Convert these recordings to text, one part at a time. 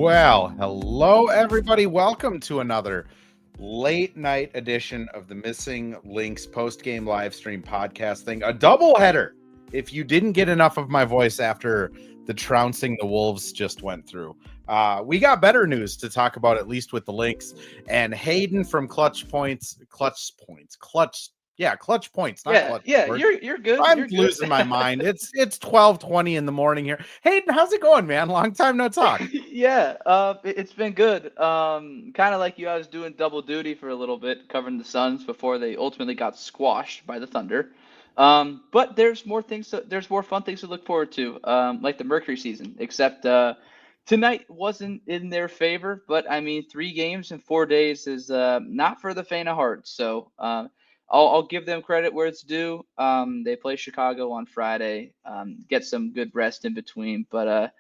Well, hello everybody. Welcome to another late night edition of the Missing Links post-game live stream podcast thing. A double header. If you didn't get enough of my voice after the trouncing the Wolves just went through. We got better news to talk about, at least with the Lynx. And Hayden from Clutch Points, not Clutch. You're good. I'm You're good. losing my mind. It's 12:20 in the morning here. Hayden, how's it going, man? Long time no talk. It's been good. Kind of like you, I was doing double duty for a little bit, covering the Suns before they ultimately got squashed by the Thunder. But there's more fun things to look forward to, like the Mercury season. Except tonight wasn't in their favor, but I mean, 3 games in 4 days is not for the faint of heart. So I'll give them credit where it's due. They play Chicago on Friday. Get some good rest in between, but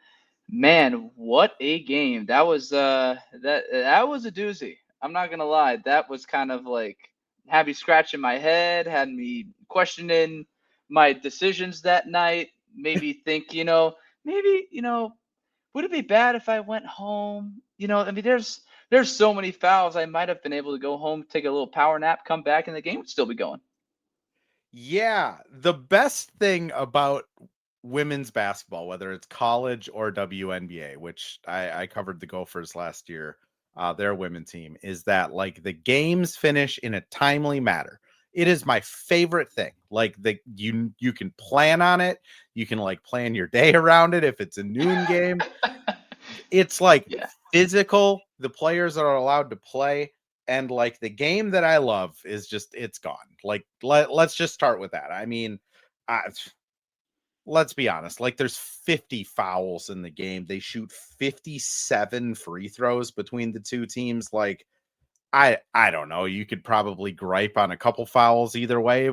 man, what a game! That was that was a doozy. I'm not gonna lie. That was kind of like had me scratching my head, had me questioning my decisions that night. Maybe think, would it be bad if I went home? I mean, there's so many fouls. I might have been able to go home, take a little power nap, come back, and the game would still be going. Yeah, the best thing about women's basketball, whether it's college or WNBA, which I covered the Gophers last year, their women team, is that like the games finish in a timely manner. It is my favorite thing. Like you can plan on it. You can like plan your day around it if it's a noon game. It's like physical. The players are allowed to play. And like the game that I love is just, it's gone. Like, let's just start with that. I mean, let's be honest. Like there's 50 fouls in the game. They shoot 57 free throws between the two teams. Like, I don't know. You could probably gripe on a couple fouls either way,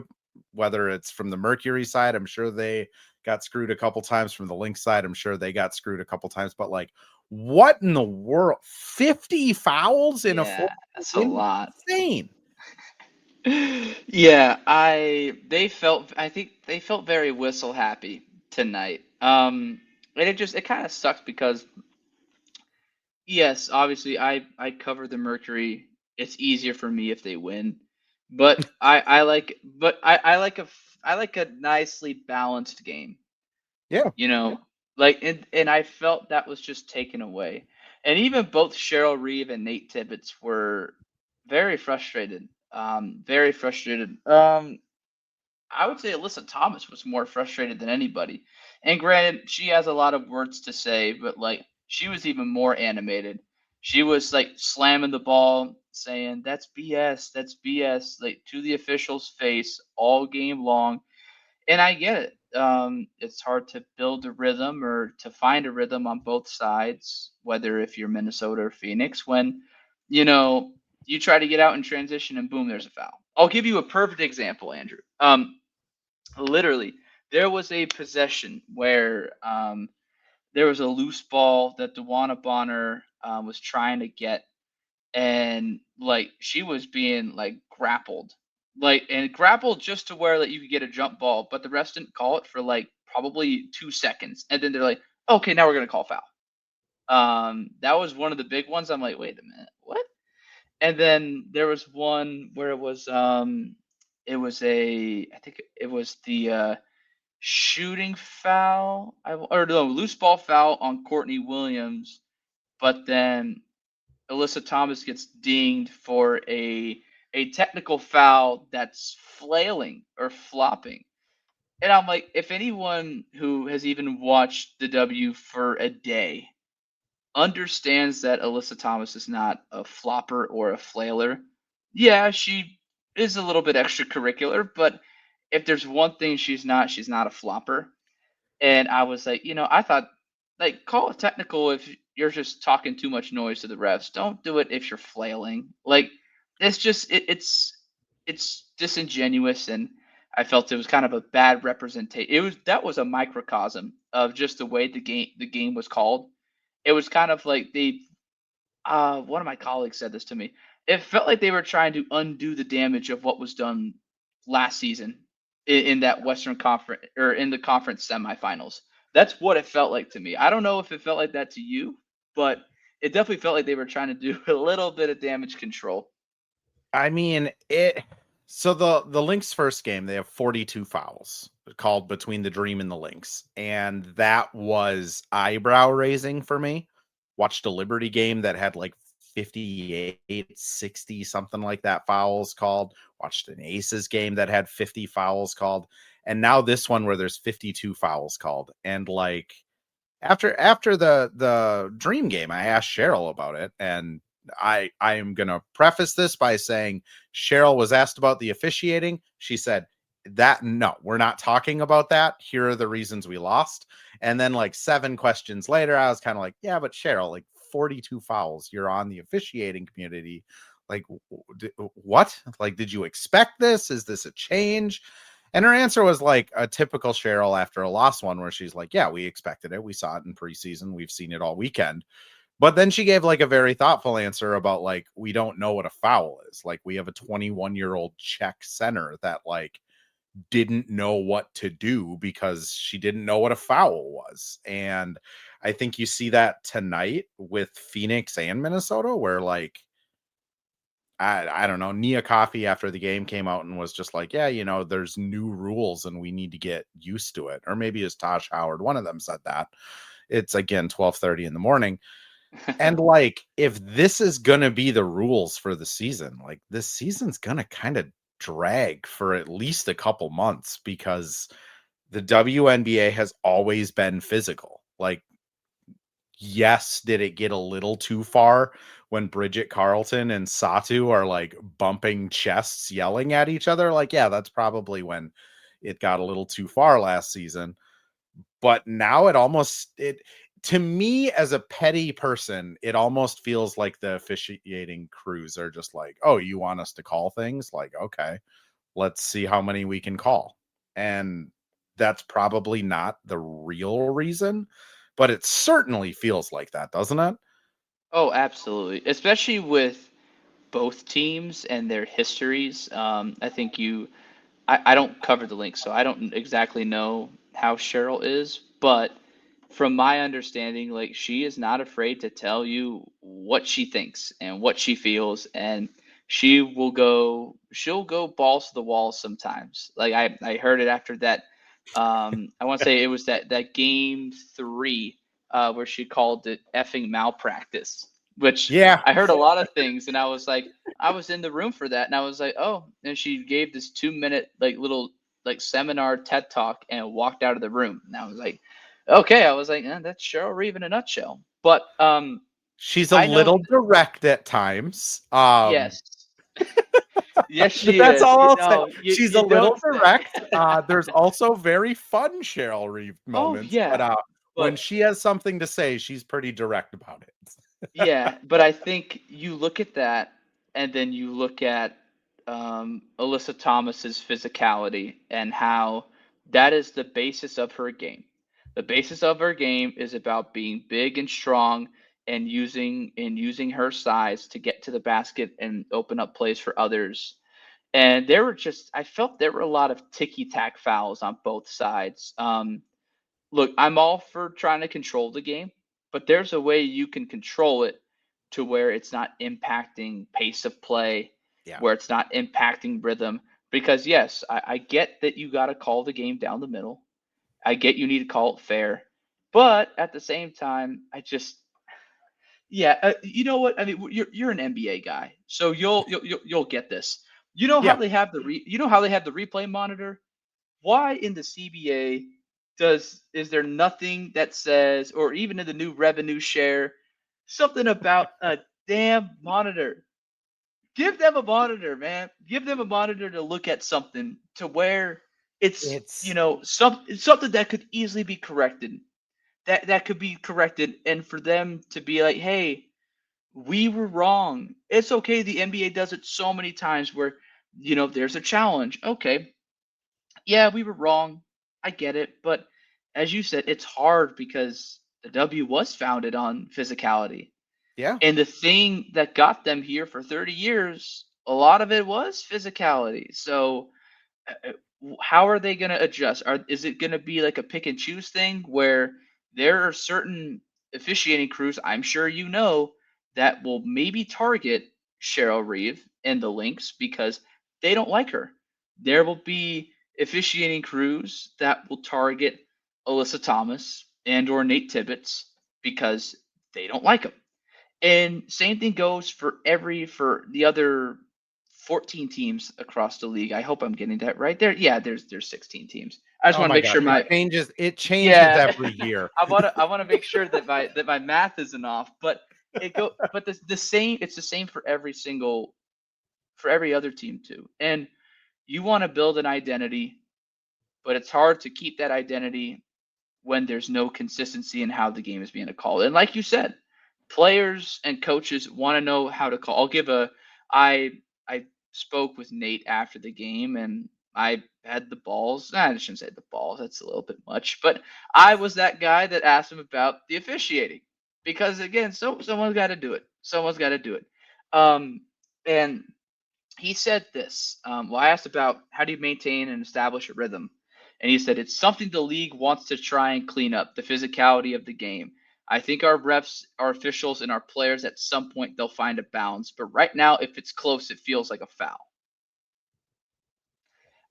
whether it's from the Mercury side. I'm sure they got screwed a couple times. From the Lynx side, I'm sure they got screwed a couple times. But like, what in the world? 50 fouls in that's a lot. Insane. Yeah, I think they felt very whistle happy tonight. And it kind of sucks because yes, obviously I cover the Mercury. It's easier for me if they win. But I like a nicely balanced game. Yeah. Like and I felt that was just taken away. And even both Cheryl Reeve and Nate Tibbetts were very frustrated. Very frustrated. I would say Alyssa Thomas was more frustrated than anybody. And granted, she has a lot of words to say, but like she was even more animated. She was like slamming the ball, saying, "That's BS, that's BS," like to the official's face all game long. And I get it. It's hard to build a rhythm or to find a rhythm on both sides, whether if you're Minnesota or Phoenix, when, you try to get out in transition and boom, there's a foul. I'll give you a perfect example, Andrew. Literally, there was a possession where there was a loose ball that Dewana Bonner was trying to get, and like she was being like grappled, and grappled just to where like you could get a jump ball, but the refs didn't call it for like probably 2 seconds, and then they're like, okay, now we're gonna call foul. That was one of the big ones. I'm like, wait a minute, what? And then there was one where it was I think it was the shooting foul, or no, loose ball foul on Courtney Williams, but then Alyssa Thomas gets dinged for a technical foul that's flailing or flopping. And I'm like, if anyone who has even watched the W for a day understands that Alyssa Thomas is not a flopper or a flailer, yeah, she is a little bit extracurricular, but if there's one thing she's not a flopper. And I was like, I thought, like, call it technical if you're just talking too much noise to the refs. Don't do it if you're flailing. Like, it's just it's disingenuous, and I felt it was kind of a bad representation. That was a microcosm of just the way the game was called. It was kind of like one of my colleagues said this to me. It felt like they were trying to undo the damage of what was done last season in that Western Conference or in the conference semifinals. That's what it felt like to me. I don't know if it felt like that to you, but it definitely felt like they were trying to do a little bit of damage control. I mean, it so the Lynx first game, they have 42 fouls called between the Dream and the Lynx, and that was eyebrow raising for me. Watched a Liberty game that had like 58, 60, something like that fouls called. Watched an Aces game that had 50 fouls called, and now this one where there's 52 fouls called. And like after the Dream game, I asked Cheryl about it, and I am gonna preface this by saying Cheryl was asked about the officiating. She said that no, we're not talking about that. Here are the reasons we lost. And then like 7 questions later, I was kind of like, yeah, but Cheryl, like 42 fouls, you're on the officiating community. Like, what? Like, did you expect this? Is this a change? And her answer was like a typical Cheryl after a lost one, where she's like, yeah, we expected it. We saw it in preseason. We've seen it all weekend. But then she gave like a very thoughtful answer about like, we don't know what a foul is. Like, we have a 21-year-old Czech center that like didn't know what to do because she didn't know what a foul was. And I think you see that tonight with Phoenix and Minnesota, where like, I don't know, Nia Coffey after the game came out and was just like, yeah, you know, there's new rules and we need to get used to it. Or maybe it's Tosh Howard. One of them said that. It's again 12:30 in the morning. And like, if this is gonna be the rules for the season, like this season's gonna kind of drag for at least a couple months, because the WNBA has always been physical. Like, yes, did it get a little too far when Bridget Carlton and Satu are like bumping chests, yelling at each other? Like, yeah, that's probably when it got a little too far last season. But now it to me as a petty person, it almost feels like the officiating crews are just like, oh, you want us to call things? Like, okay, let's see how many we can call. And that's probably not the real reason, but it certainly feels like that, doesn't it? Oh, absolutely. Especially with both teams and their histories. I think I don't cover the Lynx, so I don't exactly know how Cheryl is, but from my understanding, like she is not afraid to tell you what she thinks and what she feels, and she'll go balls to the wall sometimes. Like I heard it after that. I want to say it was that game 3 where she called it effing malpractice, which Yeah. I heard a lot of things, and I was like, I was in the room for that, and I was like, oh, and she gave this 2-minute like little like seminar TED talk and walked out of the room, and I was like, okay, I was like, that's Cheryl Reeve in a nutshell. But She's a I know, little direct at times. yes, yes, she That's is. all You I'll say. know, She's a you little don't say. direct. There's also very fun Cheryl Reeve Oh moments, but yeah, when but she has something to say, she's pretty direct about it. yeah, but I think you look at that, and then you look at Alyssa Thomas's physicality and how that is the basis of her game. The basis of her game is about being big and strong and using her size to get to the basket and open up plays for others. And there were just I felt there were a lot of ticky tack fouls on both sides. Look, I'm all for trying to control the game, but there's a way you can control it to where it's not impacting pace of play, Yeah. where it's not impacting rhythm. Because yes, I get that you got to call the game down the middle. I get you need to call it fair, but at the same time, I just yeah, you know what? I mean, you're an NBA guy, so you'll get this. You know how Yeah. they have you know how they have the replay monitor? Why in the CBA is there nothing that says, or even in the new revenue share, something about a damn monitor? Give them a monitor, man. Give them a monitor to look at something to where it's It's something that could easily be corrected. That could be corrected, and for them to be like, hey, we were wrong. It's okay. The NBA does it so many times where there's a challenge. Okay, yeah, we were wrong. I get it. But as you said, it's hard because the W was founded on physicality. yeah. And the thing that got them here for 30 years, a lot of it was physicality. So, how are they going to adjust? Is it going to be like a pick and choose thing where there are certain officiating crews, I'm sure you know, that will maybe target Cheryl Reeve and the Lynx because they don't like her. There will be officiating crews that will target Alyssa Thomas and or Nate Tibbetts because they don't like them. And same thing goes for the other 14 teams across the league. I hope I'm getting that right. There, yeah, there's 16 teams. I just Oh want to my make gosh, sure it changes yeah, every year. I want to make sure that my math isn't off, but the same it's the same for every other team too. And you want to build an identity, but it's hard to keep that identity when there's no consistency in how the game is being called. And like you said, players and coaches want to know how to call. I spoke with Nate after the game and I had the balls. I shouldn't say the balls, that's a little bit much, but I was that guy that asked him about the officiating. Because again, someone's got to do it. Someone's got to do it. And he said this. Well, I asked about how do you maintain and establish a rhythm, and he said it's something the league wants to try and clean up the physicality of the game. I think our refs, our officials, and our players at some point they'll find a balance, but right now, if it's close, it feels like a foul.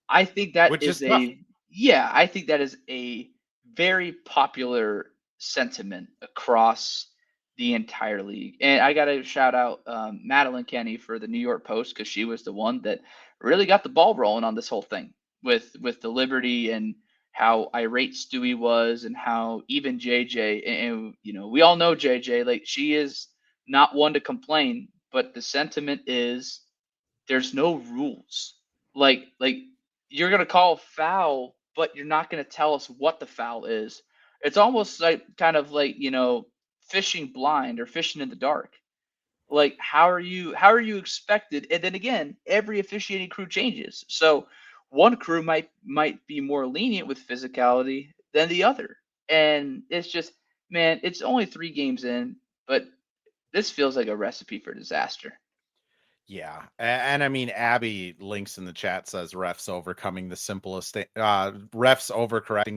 I think that Which is is tough. a yeah, I think that is a very popular sentiment across the entire league. And I got to shout out Madeline Kenny for the New York Post because she was the one that really got the ball rolling on this whole thing with the Liberty and how irate Stewie was and how even JJ and you know we all know JJ like she is not one to complain, but the sentiment is there's no rules. Like you're gonna call a foul, but you're not gonna tell us what the foul is. It's almost like kind of like fishing blind or fishing in the dark. Like how are you expected? And then again, every officiating crew changes. So one crew might be more lenient with physicality than the other, and it's just man, it's only 3 games in, but this feels like a recipe for disaster. Yeah. And I mean, Abby links in the chat says refs overcorrecting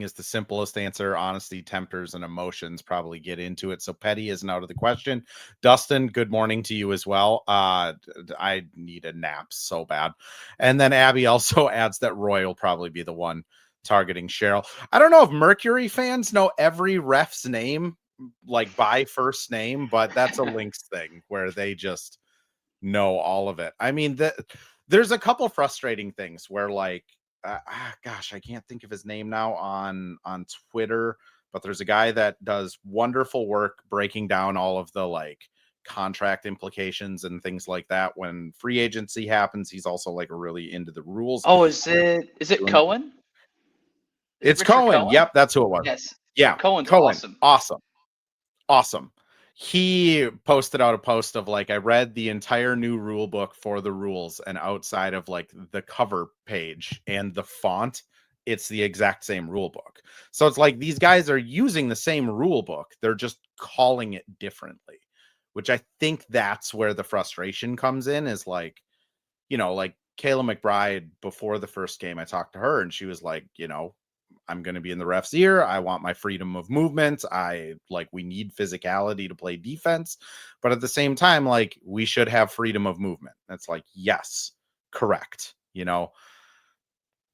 is the simplest answer. Honesty, tempers, and emotions probably get into it. So petty isn't out of the question. Dustin, good morning to you as well. I need a nap so bad. And then Abby also adds that Roy will probably be the one targeting Cheryl. I don't know if Mercury fans know every ref's name, like by first name, but that's a Lynx thing where they just know all of it. I mean, there's a couple frustrating things where like gosh, I can't think of his name now on Twitter, but there's a guy that does wonderful work breaking down all of the like contract implications and things like that when free agency happens. He's also like really into the rules. Oh, is it Cohen? Is it It's Richard Cohen. Cohen? Yep, that's who it was. Yes. Yeah, Cohen's Cohen. awesome. Awesome. He posted out a post of like, I read the entire new rule book for the rules, and outside of like the cover page and the font, it's the exact same rule book. So it's like these guys are using the same rule book, they're just calling it differently, which I think that's where the frustration comes in. Is like, like Kayla McBride before the first game, I talked to her and she was like, I'm going to be in the ref's ear. I want my freedom of movement. We need physicality to play defense. But at the same time, like, we should have freedom of movement. That's like, yes, correct.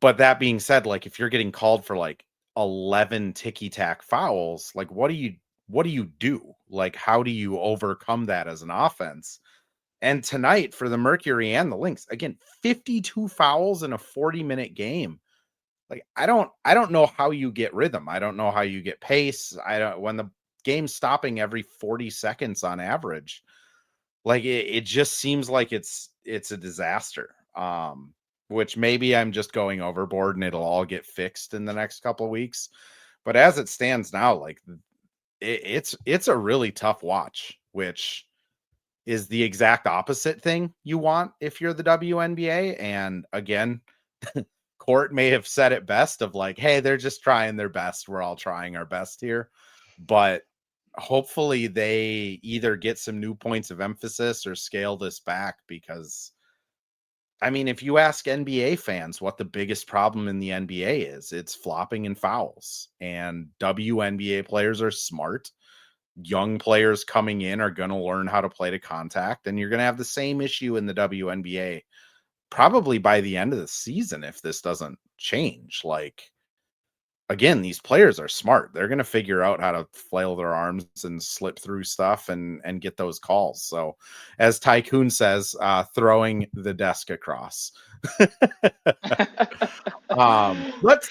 But that being said, like, if you're getting called for like 11 ticky tack fouls, like, what do you do? Like, how do you overcome that as an offense? And tonight for the Mercury and the Lynx, again, 52 fouls in a 40-minute game. Like, I don't know how you get rhythm. I don't know how you get pace. When the game's stopping every 40 seconds on average, like it just seems like it's a disaster. Which maybe I'm just going overboard and it'll all get fixed in the next couple of weeks. But as it stands now, like it's a really tough watch, which is the exact opposite thing you want if you're the WNBA. And again, Court may have said it best of like, hey, they're just trying their best. We're all trying our best here. But hopefully they either get some new points of emphasis or scale this back, because I mean, if you ask NBA fans what the biggest problem in the NBA is, it's flopping and fouls. And WNBA players are smart. young players coming in are going to learn how to play to contact, and you're going to have the same issue in the WNBA probably by the end of the season if this doesn't change. Like, again, these players are smart. They're going to figure out how to flail their arms and slip through stuff and get those calls. So, as Tycoon says, throwing the desk across. Let's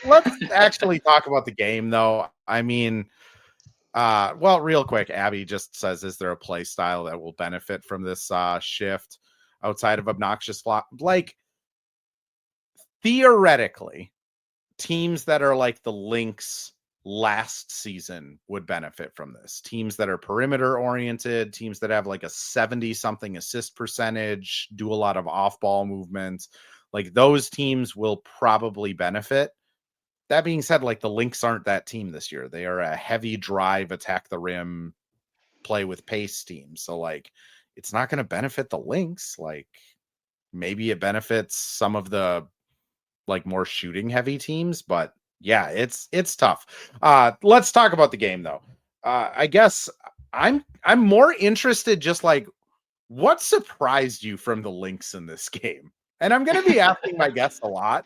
actually talk about the game, though. I mean, well, real quick, Abby just says, is there a play style that will benefit from this shift outside of obnoxious flop? Like, theoretically, teams that are like the Lynx last season would benefit from this. Teams that are perimeter oriented, teams that have like a 70 something assist percentage, do a lot of off ball movements, like those teams will probably benefit. That being said, like the Lynx aren't that team this year. They are a heavy drive, attack the rim, play with pace team. So like it's not going to benefit the Lynx. Like maybe it benefits some of the like more shooting heavy teams, but yeah, it's tough. Let's talk about the game though. I guess I'm more interested just like what surprised you from the Lynx in this game? And I'm going to be asking my guests a lot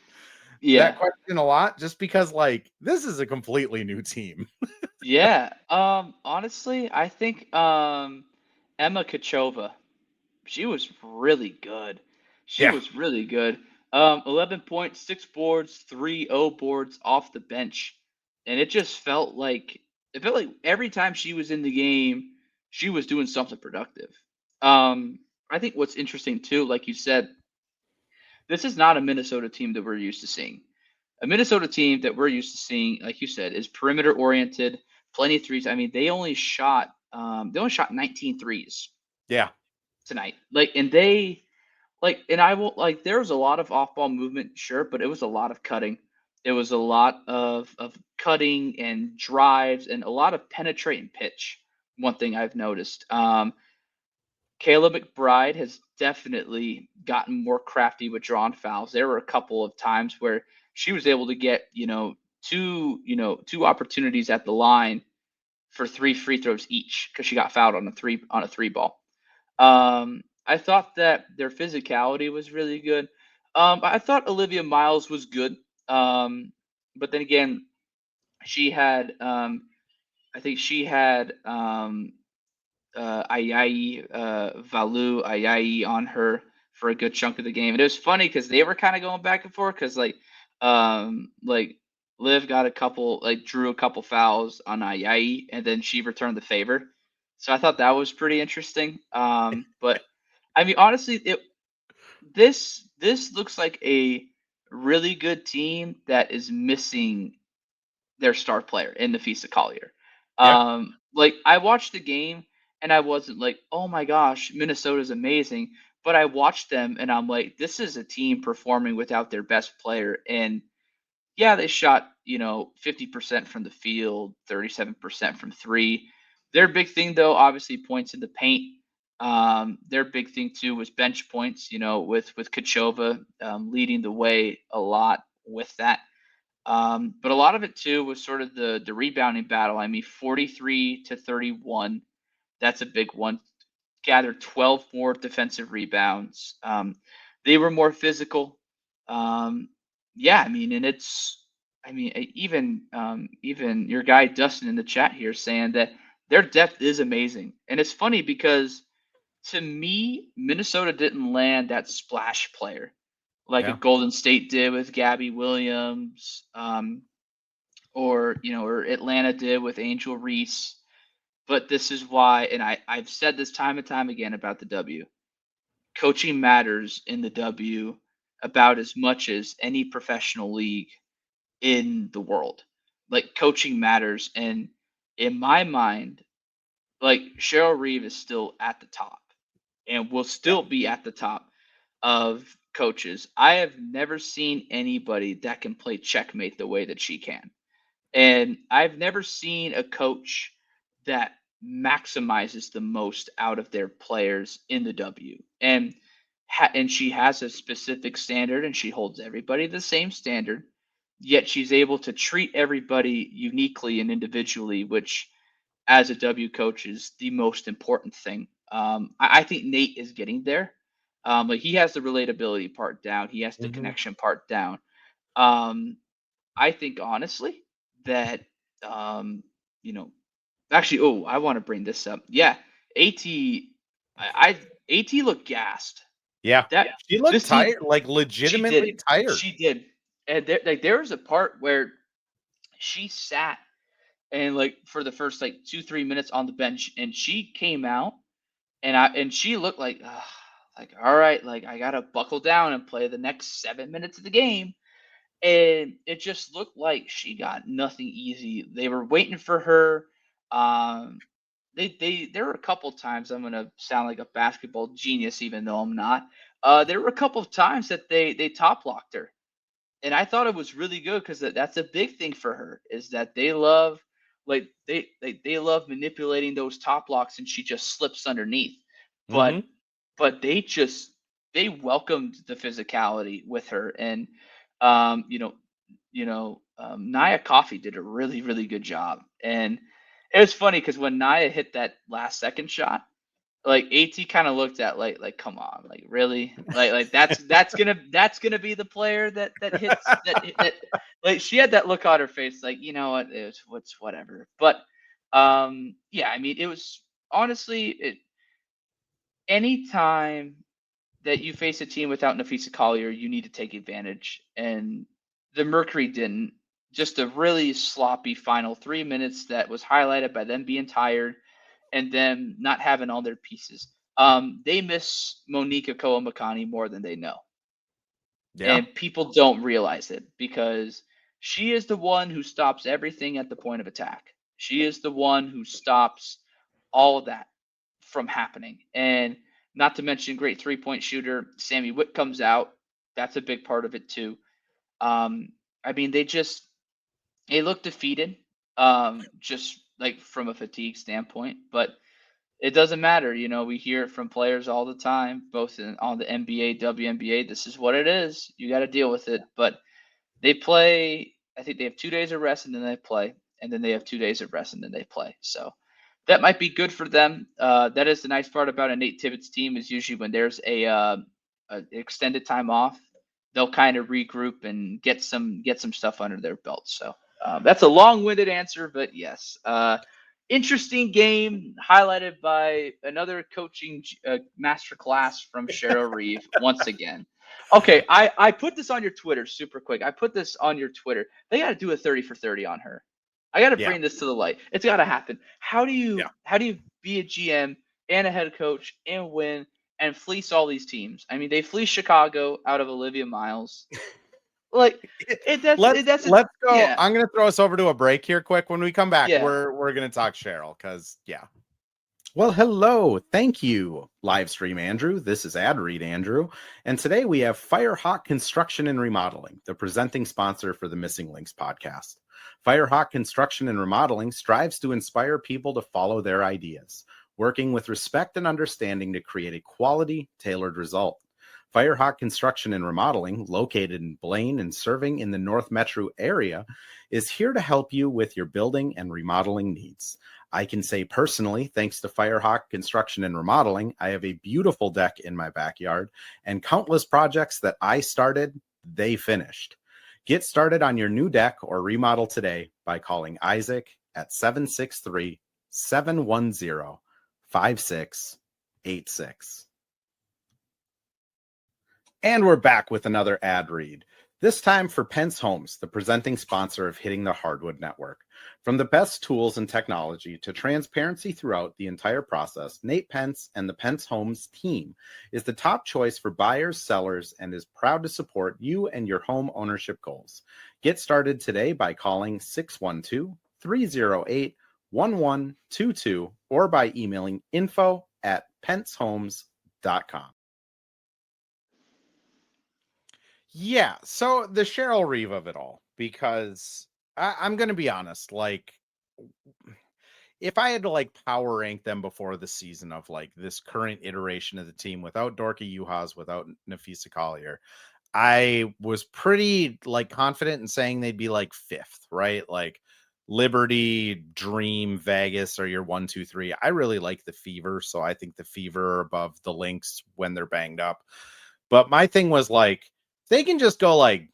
that Yeah. question a lot just because like this is a completely new team. Yeah. Honestly, I think Emma Kachova, she was really good. She Yeah. was really good. 11 points, 6 boards, 3 boards off the bench. And it felt like every time she was in the game, she was doing something productive. I think what's interesting too, like you said, this is not a Minnesota team that we're used to seeing. A Minnesota team that we're used to seeing, like you said, is perimeter oriented, plenty of threes. I mean, they only shot 19 threes Yeah. tonight. And there was a lot of off ball movement, sure, but it was a lot of cutting. It was a lot of cutting and drives and a lot of penetrate and pitch. One thing I've noticed. Kayla McBride has definitely gotten more crafty with drawn fouls. There were a couple of times where she was able to get, two opportunities at the line for 3 free throws each because she got fouled on a three ball. I thought that their physicality was really good. I thought Olivia Miles was good. But then again, she had I think she had Ayayi, Valu Ayayi on her for a good chunk of the game. And it was funny because they were kind of going back and forth because like Liv got drew a couple fouls on Ayayi and then she returned the favor. So I thought that was pretty interesting. But I mean, honestly, this looks like a really good team that is missing their star player in Nafisa Collier. Yeah. Like I watched the game and I wasn't like, oh my gosh, Minnesota's amazing. But I watched them and I'm like, this is a team performing without their best player. And yeah, they shot, 50% from the field, 37% from three. Their big thing, though, obviously points in the paint. Their big thing too was bench points. With Kachova leading the way a lot with that. But a lot of it too was sort of the rebounding battle. I mean, 43 to 31. That's a big one. Gathered 12 more defensive rebounds. They were more physical. Um, yeah, I mean, and even your guy Dustin in the chat here saying that their depth is amazing, and it's funny because to me, Minnesota didn't land that splash player like a Yeah. Golden State did with Gabby Williams, or Atlanta did with Angel Reese. But this is why, and I've said this time and time again about the W. Coaching matters in the W about as much as any professional league in the world. Like coaching matters, and in my mind, like Cheryl Reeve is still at the top, and will Yeah. still be at the top of coaches. I have never seen anybody that can play checkmate the way that she can. And I've never seen a coach that maximizes the most out of their players in the W. And she has a specific standard and she holds everybody the same standard, yet she's able to treat everybody uniquely and individually, which as a W coach is the most important thing. I think Nate is getting there. Like he has the relatability part down. He has the connection part down. I think honestly that you know, actually, oh, I want to bring this up. Yeah, At, At looked gassed. Yeah. That She looked this team, tired, like she legitimately did, tired. she did, and there was a part where she sat and like for the first like 2-3 minutes on the bench, and she came out and she looked like all right, like I gotta buckle down and play the next 7 minutes of the game. And it just looked like she got nothing easy. They were waiting for her. Um, they there were a couple times, I'm gonna sound like a basketball genius, even though I'm not. There were a couple of times that they top locked her, and I thought it was really good because that's a big thing for her is that they love they love manipulating those top locks, and she just slips underneath. But they just they welcomed the physicality with her, and um, you know Nia Coffey did a really good job, and it was funny because when Nia hit that last second shot, like At kind of looked at like come on, like really, like that's gonna be the player that hits that like she had that look on her face, like you know what, it's what's whatever. But yeah, I mean it was honestly anytime that you face a team without Nafisa Collier, you need to take advantage. And the Mercury didn't. Just a really sloppy final 3 minutes that was highlighted by them being tired and them not having all their pieces. They miss Monica Koamakani more than they know. Yeah. And people don't realize it because she is the one who stops everything at the point of attack. She is the one who stops all of that from happening. And not to mention great 3-point shooter. Sammy Witt comes out. That's a big part of it too. I mean, they look defeated, just like from a fatigue standpoint, but it doesn't matter. You know, we hear it from players all the time, both on the NBA, WNBA. This is what it is. You got to deal with it. But they play. I think they have 2 days of rest and then they play, and then they have 2 days of rest and then they play. So that might be good for them. That is the nice part about a Nate Tibbetts team is usually when there's a extended time off, they'll kind of regroup and get some stuff under their belt. So that's a long-winded answer, but yes, interesting game highlighted by another coaching masterclass from Cheryl Reeve once again. Okay, I put this on your Twitter super quick. I put this on your Twitter. They got to do a 30 for 30 on her. I got to Yeah. bring this to the light. It's got to happen. How do you be a GM and a head coach and win and fleece all these teams? I mean, they fleece Chicago out of Olivia Miles. Like Let's go. Yeah. I'm gonna throw us over to a break here quick. When we come back, Yeah. we're gonna talk Cheryl because Well, hello. Thank you, live stream Andrew. This is Ad Read Andrew. And today we have Firehawk Construction and Remodeling, the presenting sponsor for the Missing Links podcast. Firehawk Construction and Remodeling strives to inspire people to follow their ideas, working with respect and understanding to create a quality, tailored result. Firehawk Construction and Remodeling, located in Blaine and serving in the North Metro area, is here to help you with your building and remodeling needs. I can say personally, thanks to Firehawk Construction and Remodeling, I have a beautiful deck in my backyard and countless projects that I started, they finished. Get started on your new deck or remodel today by calling Isaac at 763-710-5686. And we're back with another ad read, this time for Pence Homes, the presenting sponsor of Hitting the Hardwood Network. From the best tools and technology to transparency throughout the entire process, Nate Pence and the Pence Homes team is the top choice for buyers, sellers, and is proud to support you and your home ownership goals. Get started today by calling 612-308-1122 or by emailing info@pencehomes.com. Yeah, so the Cheryl Reeve of it all, because I'm going to be honest, like, if I had to like power rank them before the season of like this current iteration of the team without Dorky Juhas, without Nafisa Collier, I was pretty like confident in saying they'd be like fifth, right? Like Liberty, Dream, Vegas are your 1, 2, 3. I really like the Fever, so I think the Fever are above the Lynx when they're banged up. But my thing was like, they can just go like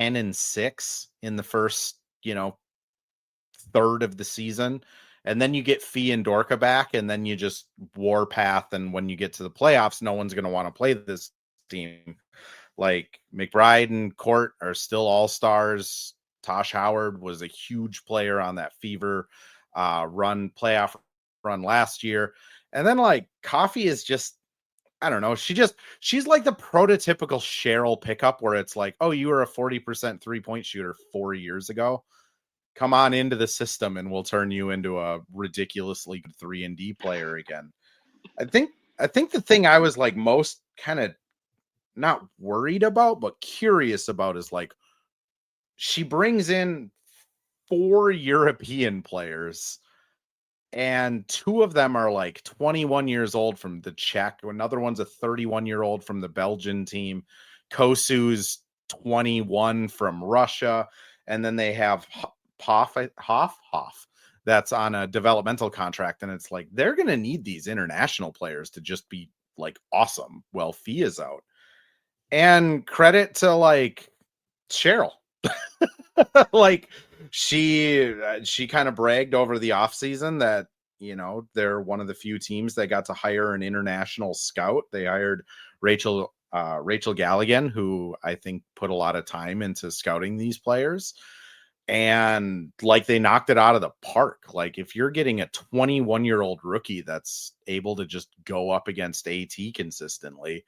10-6 in the first, third of the season, and then you get Fee and Dorka back, and then you just warpath. And when you get to the playoffs, no one's going to want to play this team. Like McBride and Court are still all stars. Tosh Howard was a huge player on that Fever playoff run last year. And then like Coffee is just, I don't know. She's like the prototypical Cheryl pickup where it's like, oh, you were a 40% 3-point shooter 4 years ago. Come on into the system and we'll turn you into a ridiculously good 3-and-D player again. I think the thing I was like most kind of not worried about, but curious about is like, she brings in 4 European players, and 2 of them are like 21 years old from the Czech. Another one's a 31-year-old from the Belgian team. Kosu's 21 from Russia. And then they have Hoff that's on a developmental contract. And it's like, they're going to need these international players to just be like awesome while Fee is out. And credit to like Cheryl. Like she kind of bragged over the offseason that, they're one of the few teams that got to hire an international scout. They hired Rachel Galligan, who I think put a lot of time into scouting these players. And like they knocked it out of the park. Like if you're getting a 21-year-old rookie that's able to just go up against AT consistently.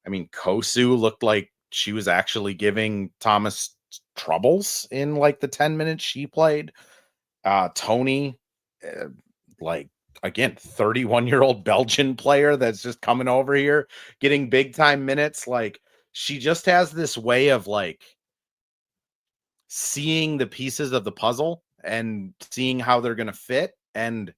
I mean, Kosu looked like she was actually giving Thomas troubles in like the 10 minutes she played. Tony, like again, 31-year-old Belgian player that's just coming over here, getting big time minutes. Like she just has this way of like seeing the pieces of the puzzle and seeing how they're going to fit. And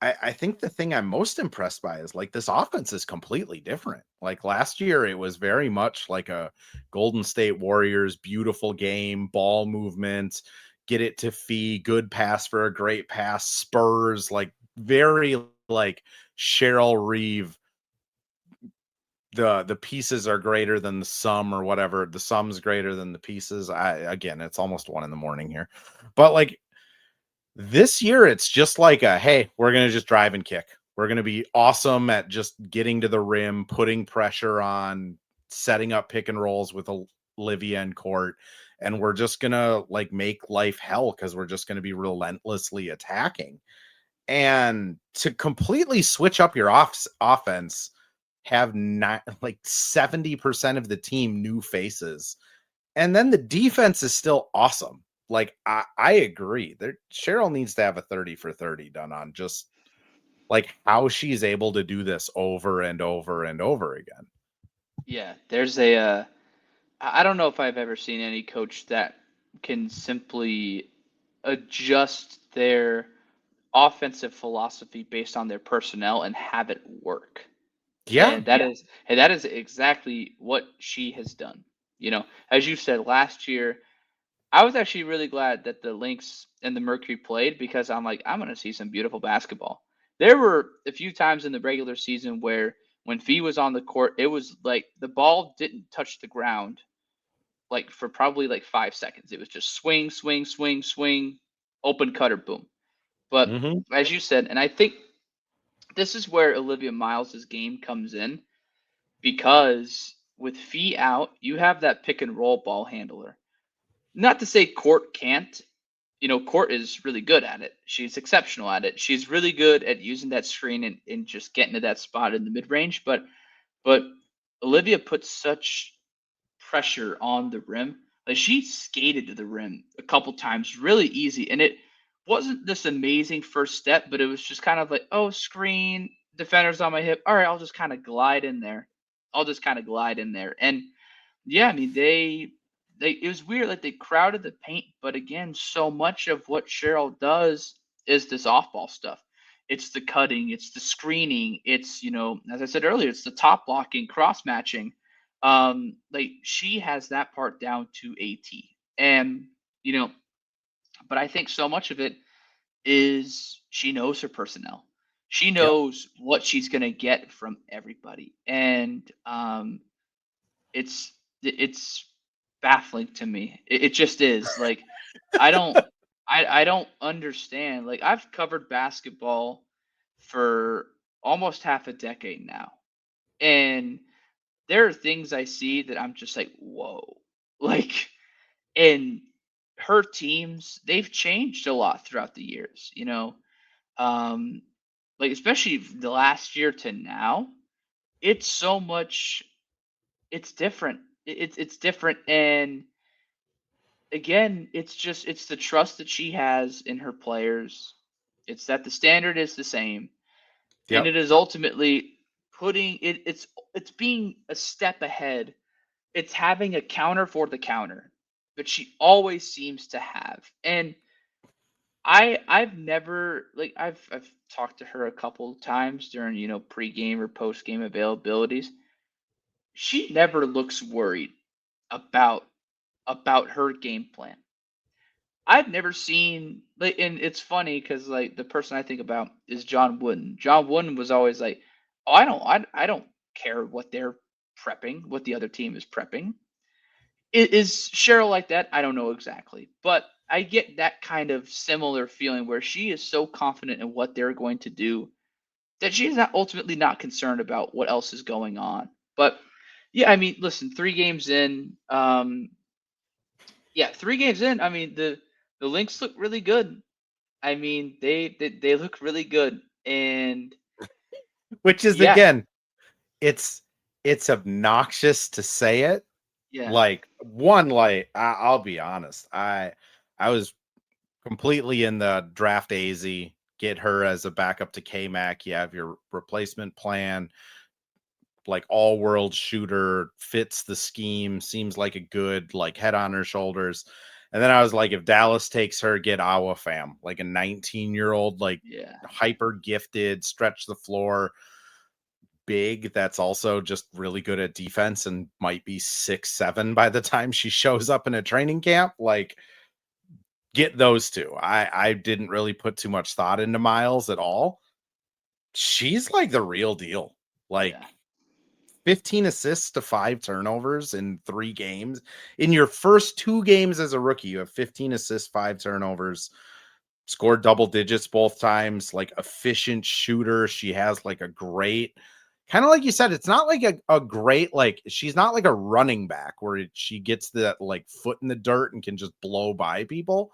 I think the thing I'm most impressed by is like this offense is completely different. Like last year, it was very much like a Golden State Warriors, beautiful game, ball movement, get it to Fee, good pass for a great pass, Spurs, like very like Cheryl Reeve. The pieces are greater than the sum or whatever. The sum's greater than the pieces. Again, it's almost 1 a.m. here, but like, this year, it's just like hey, we're going to just drive and kick. We're going to be awesome at just getting to the rim, putting pressure on, setting up pick and rolls with Olivia and Court. And we're just going to like make life hell because we're just going to be relentlessly attacking. And to completely switch up your offense, have not like 70% of the team new faces. And then the defense is still awesome. Like I agree. Cheryl needs to have a 30 for 30 done on just like how she's able to do this over and over and over again. Yeah, there's I don't know if I've ever seen any coach that can simply adjust their offensive philosophy based on their personnel and have it work. Yeah. And that is exactly what she has done. As you said last year, I was actually really glad that the Lynx and the Mercury played because I'm like, I'm going to see some beautiful basketball. There were a few times in the regular season where when Fee was on the court, it was like the ball didn't touch the ground like for probably like 5 seconds. It was just swing, swing, swing, swing, open cutter, boom. But Mm-hmm. as you said, and I think this is where Olivia Miles' game comes in because with Fee out, you have that pick and roll ball handler. Not to say Court can't. Court is really good at it. She's exceptional at it. She's really good at using that screen and just getting to that spot in the mid range. But Olivia puts such pressure on the rim. Like she skated to the rim a couple times really easy. And it wasn't this amazing first step, but it was just kind of like, oh, screen, defender's on my hip. All right, I'll just kind of glide in there. And yeah, I mean they it was weird, like they crowded the paint, but again, so much of what Cheryl does is this off ball stuff. It's the cutting, it's the screening, it's as I said earlier, it's the top blocking, cross matching. Like she has that part down to a T. And But I think so much of it is she knows her personnel. She Yep. knows what she's gonna get from everybody, and it's it's baffling to me. It just is. Like I don't I don't understand. Like I've covered basketball for almost half a decade now, and there are things I see that I'm just like, whoa, like, and her teams, they've changed a lot throughout the years, um, like especially the last year to now, it's so much, it's different. It's different, and again, it's the trust that she has in her players. It's that the standard is the same, and Yep. it is ultimately putting it. It's being a step ahead. It's having a counter for the counter, but she always seems to have. And I've never like I've talked to her a couple of times during, pregame or postgame availabilities. She never looks worried about her game plan. I've never seen like, and it's funny because like the person I think about is John Wooden. John Wooden was always like, "Oh, I don't care what they're prepping, what the other team is prepping." Is Cheryl like that? I don't know exactly, but I get that kind of similar feeling where she is so confident in what they're going to do that she's not ultimately not concerned about what else is going on. But yeah, I mean, listen, 3 games in, yeah, 3 games in. I mean, the Lynx look really good. I mean, they look really good, and Which is yeah, again, it's obnoxious to say it. yeah, Like I'll be honest, I was completely in the draft AZ, get her as a backup to K-Mac. You have your replacement plan, like all world shooter, fits the scheme, seems like a good like head on her shoulders. And then I was like, if Dallas takes her, get Awa Fam, like a 19-year-old, like yeah, hyper gifted, stretch the floor, big, that's also just really good at defense and might be 6'7" by the time she shows up in a training camp. Like, get those two. I didn't really put too much thought into Miles at all. She's like the real deal. Like yeah, 15 assists to 5 turnovers in 3 games. In your first 2 games as a rookie, you have 15 assists, 5 turnovers, scored double digits both times, like efficient shooter. She has like a great, kind of like you said, it's not like a great, like she's not like a running back where she gets that like foot in the dirt and can just blow by people.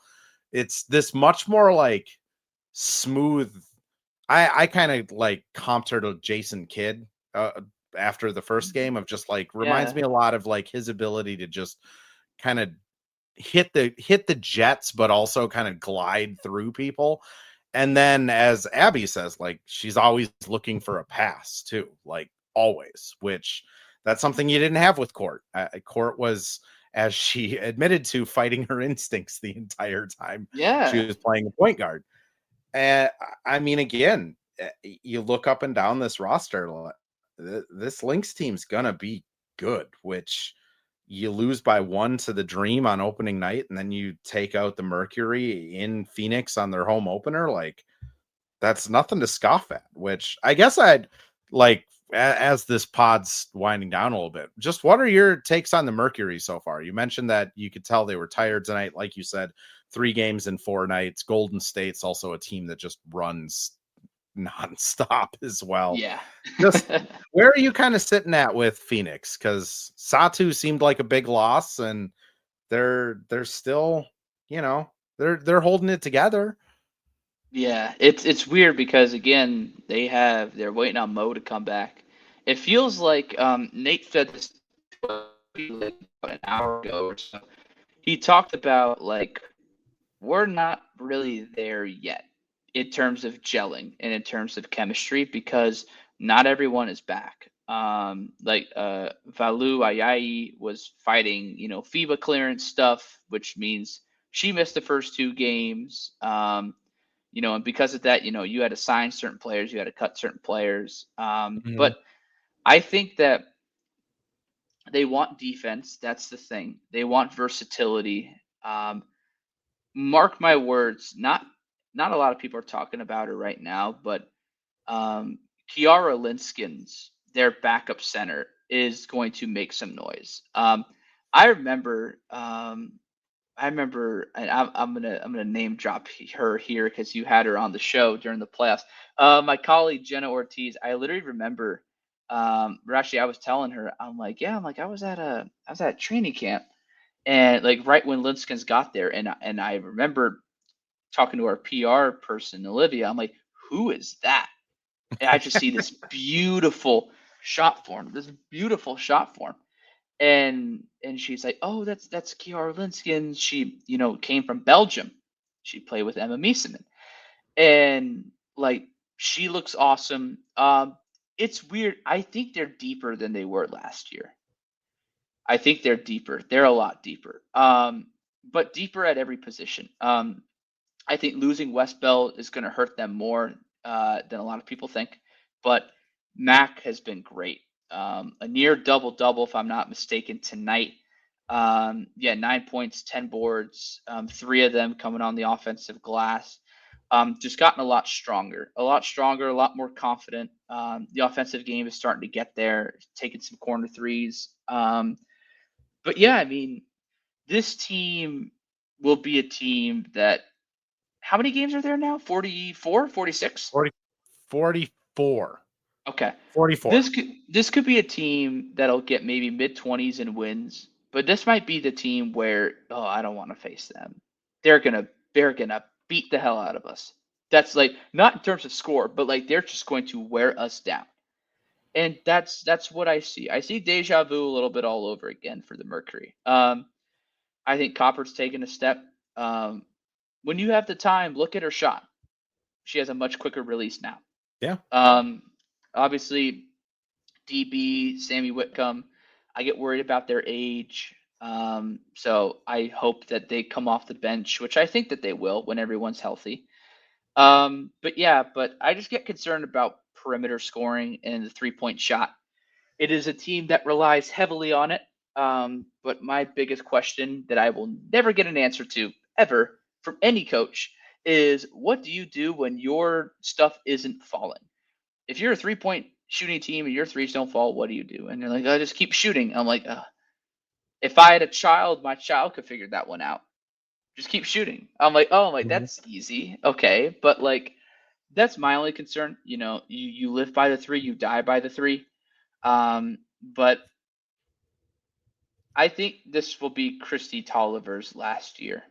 It's this much more like smooth. I kind of like comped her to Jason Kidd after the first mhm, game, of just like reminds yeah, me a lot of like his ability to just kind of hit the jets, but also kind of glide through people. And then, as Abby says, like she's always looking for a pass too, like always, which that's something you didn't have with Court. Court was, as she admitted to, fighting her instincts the entire time she yeah, was playing a point guard. And I mean, again, you look up and down this roster, this Lynx team's gonna be good, which you lose by 1 to the Dream on opening night, and then you take out the Mercury in Phoenix on their home opener. Like, that's nothing to scoff at, which I guess I'd like, as this pod's winding down a little bit, just what are your takes on the Mercury so far? You mentioned that you could tell they were tired tonight. Like you said, 3 games in 4 nights. Golden State's also a team that just runs nonstop as well. yeah. Just where are you kind of sitting at with Phoenix? Because Satu seemed like a big loss, and they're still, you know, they're holding it together. Yeah, it's weird because again, they're waiting on Mo to come back. It feels like Nate said this like an hour ago or so. He talked about like we're not really there yet in terms of gelling and in terms of chemistry because not everyone is back. Like Valu Ayayi was fighting, FIBA clearance stuff, which means she missed the first 2 games. And because of that, you had to sign certain players, you had to cut certain players. Mhm. But I think that they want defense. That's the thing. They want versatility. Um, mark my words, not a lot of people are talking about her right now, but Kiara Linskin's their backup center is going to make some noise. I remember, and I'm gonna name drop her here because you had her on the show during the playoffs. My colleague Jenna Ortiz, I literally remember. Or actually, I was telling her, I was at training camp, and like right when Linskins got there, and I remember talking to our PR person Olivia. I'm like, who is that? And I just see this beautiful shot form. And she's like, oh, that's Kiara Linskin. She, came from Belgium. She played with Emma Miesemann. And like she looks awesome. It's weird. I think they're deeper than they were last year. I think they're deeper. They're a lot deeper. But deeper at every position. I think losing West Bell is going to hurt them more than a lot of people think. But Mac has been great. A near double double, if I'm not mistaken, tonight. Yeah, 9 points, 10 boards, three of them coming on the offensive glass. Just gotten a lot stronger, a lot more confident. The offensive game is starting to get there, taking some corner threes. But yeah, I mean, this team will be a team that how many games are there now? 44, 46? 40, 44. Okay. 44. This could be a team that'll get maybe mid-20s and wins, but this might be the team where I don't want to face them. They're gonna beat the hell out of us. That's like not in terms of score, but like they're just going to wear us down. And that's what I see. I see deja vu a little bit all over again for the Mercury. I think Copper's taken a step. Um, when you have the time, look at her shot. She has a much quicker release now. Yeah. Um, Obviously, DB, Sammy Whitcomb, I get worried about their age. So I hope that they come off the bench, which I think that they will when everyone's healthy. But I just get concerned about perimeter scoring and the 3-point shot. It is a team that relies heavily on it. But my biggest question that I will never get an answer to ever from any coach is what do you do when your stuff isn't falling? If you're a 3-point shooting team and your threes don't fall, what do you do? And they're like, I just keep shooting. I'm like, if I had a child, my child could figure that one out. Just keep shooting. I'm like, Mhm. that's easy. Okay. But like, that's my only concern. You live by the three, you die by the three. But I think this will be Christy Tolliver's last year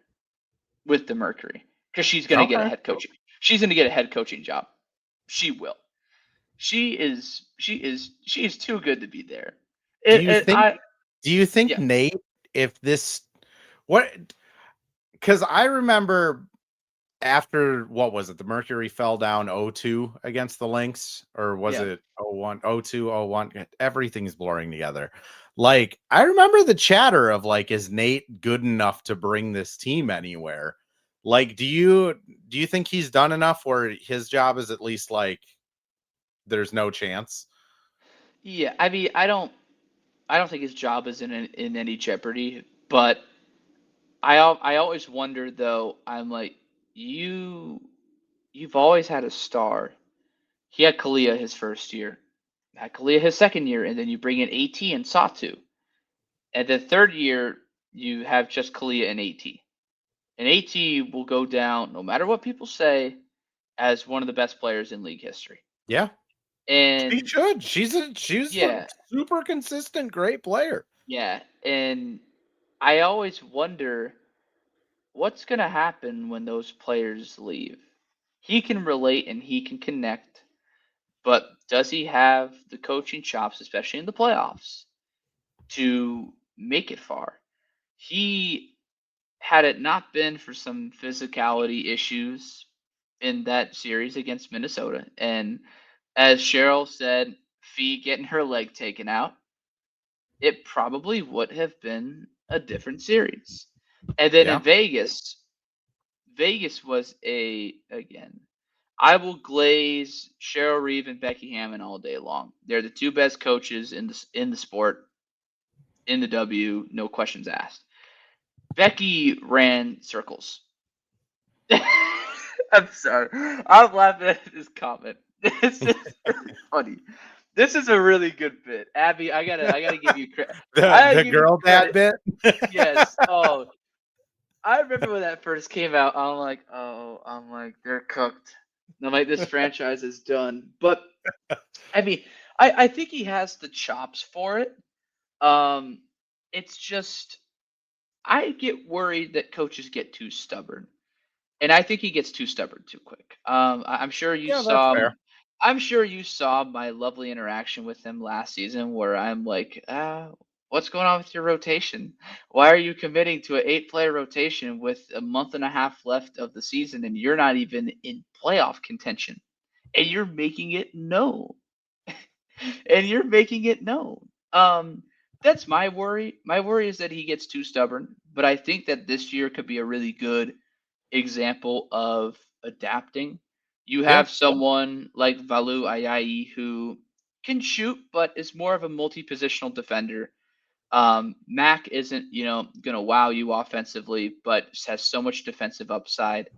with the Mercury because she's going to get a Okay. head coaching. She's going to get a head coaching job. She will. She is too good to be there. Do And, you and think I do you think yeah Nate, if this what because I remember after what was it? The Mercury fell down 0-2 against the Lynx, or was yeah it 0-1, 0-2, 0-1? Everything's blurring together. Like, I remember the chatter of like, is Nate good enough to bring this team anywhere? Like, do you think he's done enough where his job is at least like there's no chance? yeah. I mean, I don't think his job is in any jeopardy. But I always wonder though. I'm like you've always had a star. He had Kalia his first year, had Kalia his second year, and then you bring in AT and Satu. And the third year you have just Kalia and AT. And AT will go down no matter what people say as one of the best players in league history. Yeah, she And should. She's a yeah, super consistent, great player. yeah. And I always wonder what's going to happen when those players leave. He can relate and he can connect, but does he have the coaching chops, especially in the playoffs, to make it far? He had it not been for some physicality issues in that series against Minnesota, and as Cheryl said, Fee getting her leg taken out, it probably would have been a different series. And then in Yeah. Vegas was again. I will glaze Cheryl Reeve and Becky Hammond all day long. They're the two best coaches in the sport, in the W, no questions asked. Becky ran circles. I'm sorry. I'm laughing at this comment. This is really funny. This is a really good bit, Abby. I gotta give you credit. I gotta The give you girl dad credit. bit. Yes. Oh, I remember when that first came out. I'm like, they're cooked. I'm like, this franchise is done. But I mean, I think he has the chops for it. Um, it's just I get worried that coaches get too stubborn. And I think he gets too stubborn too quick. I'm sure you Yeah, that's saw. fair. I'm sure you saw my lovely interaction with him last season, where I'm like, "What's going on with your rotation? Why are you committing to an 8-player rotation with a month and a half left of the season, and you're not even in playoff contention, and you're making it known, and you're making it known." That's my worry. My worry is that he gets too stubborn, but I think that this year could be a really good example of adapting. You Yeah, have someone like Valu Ayayi who can shoot, but is more of a multi-positional defender. Mac isn't, going to wow you offensively, but has so much defensive upside.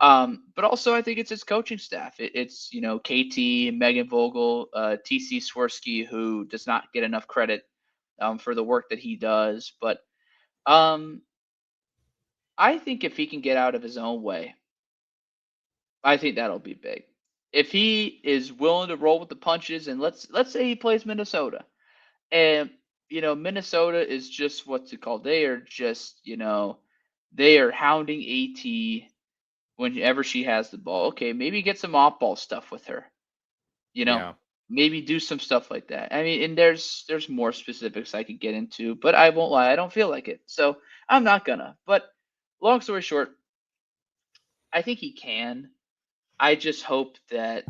But also, I think it's his coaching staff. It's KT, Megan Vogel, TC Swirsky, who does not get enough credit for the work that he does. But um, I think if he can get out of his own way, I think that'll be big. If he is willing to roll with the punches, and let's say he plays Minnesota, and Minnesota is just what's it called? They are just they are hounding AT whenever she has the ball. Okay, maybe get some off ball stuff with her. You know, yeah. maybe do some stuff like that. I mean, and there's more specifics I could get into, but I won't lie, I don't feel like it, so I'm not gonna. But long story short, I think he can. I just hope that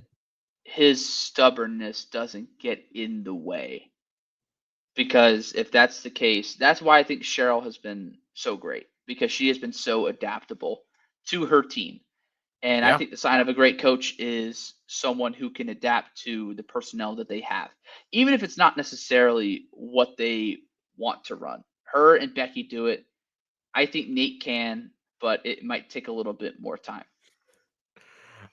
his stubbornness doesn't get in the way. Because if that's the case, that's why I think Cheryl has been so great because she has been so adaptable to her team. And I Yeah. think the sign of a great coach is someone who can adapt to the personnel that they have, even if it's not necessarily what they want to run. Her and Becky do it. I think Nate can, but it might take a little bit more time.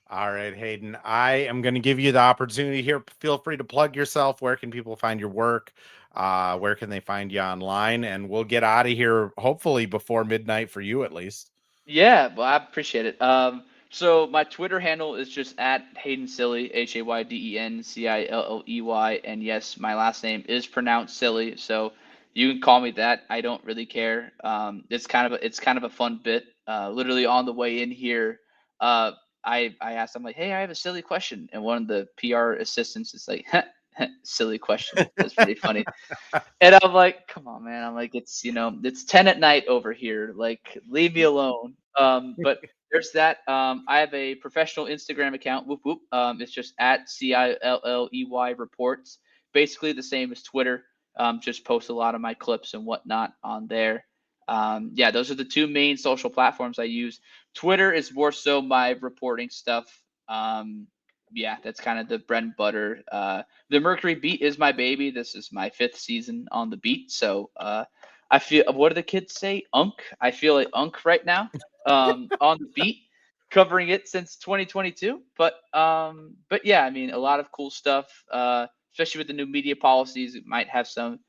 All right, Hayden. I am going to give you the opportunity here. Feel free to plug yourself. Where can people find your work? Where can they find you online? And we'll get out of here hopefully before midnight for you at least. Yeah, well, I appreciate it. So my Twitter handle is just at Hayden Cilley, HaydenCilley, and yes, my last name is pronounced silly, so you can call me that. I don't really care. It's kind of a fun bit. Literally on the way in here, uh, I asked, I'm like, hey, I have a silly question, and one of the PR assistants is like, silly question. That's pretty funny. And I'm like, come on, man. I'm like, it's 10 at night over here. Like, leave me alone. But there's that. I have a professional Instagram account. Whoop whoop. It's just at CILLEY reports. Basically the same as Twitter. Just post a lot of my clips and whatnot on there. Yeah, those are the two main social platforms I use. Twitter is more so my reporting stuff. Yeah, that's kind of the bread and butter. The Mercury beat is my baby. This is my 5th season on the beat, so I feel. What do the kids say? Unk. I feel like unk right now. On the beat, covering it since 2022. But yeah, I mean, a lot of cool stuff. Especially with the new media policies, it might have some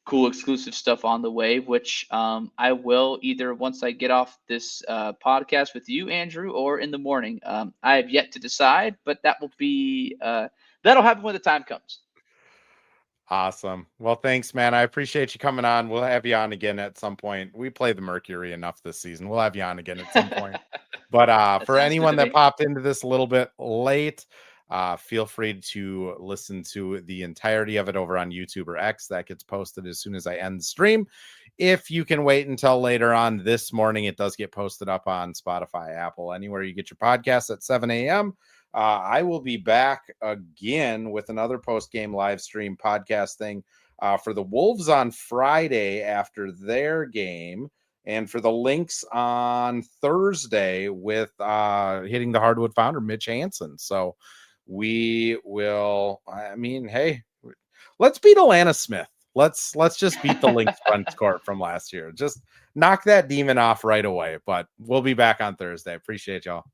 cool exclusive stuff on the way, which I will either once I get off this podcast with you, Andrew, or in the morning. I have yet to decide, but that'll happen when the time comes. Awesome. Well, thanks, man. I appreciate you coming on. We'll have you on again at some point. We play the Mercury enough this season. We'll have you on again at some point. But That for sounds good anyone to that me. popped into this a little bit late, feel free to listen to the entirety of it over on YouTube or X. That gets posted as soon as I end the stream. If you can wait until later on this morning, it does get posted up on Spotify, Apple, anywhere you get your podcasts at 7 a.m. I will be back again with another post-game live stream podcast thing for the Wolves on Friday after their game, and for the Lynx on Thursday with Hitting the Hardwood founder Mitch Hansen. So we will. I mean, hey, let's beat Alana Smith. Let's just beat the Lynx front court from last year. Just knock that demon off right away. But we'll be back on Thursday. Appreciate y'all.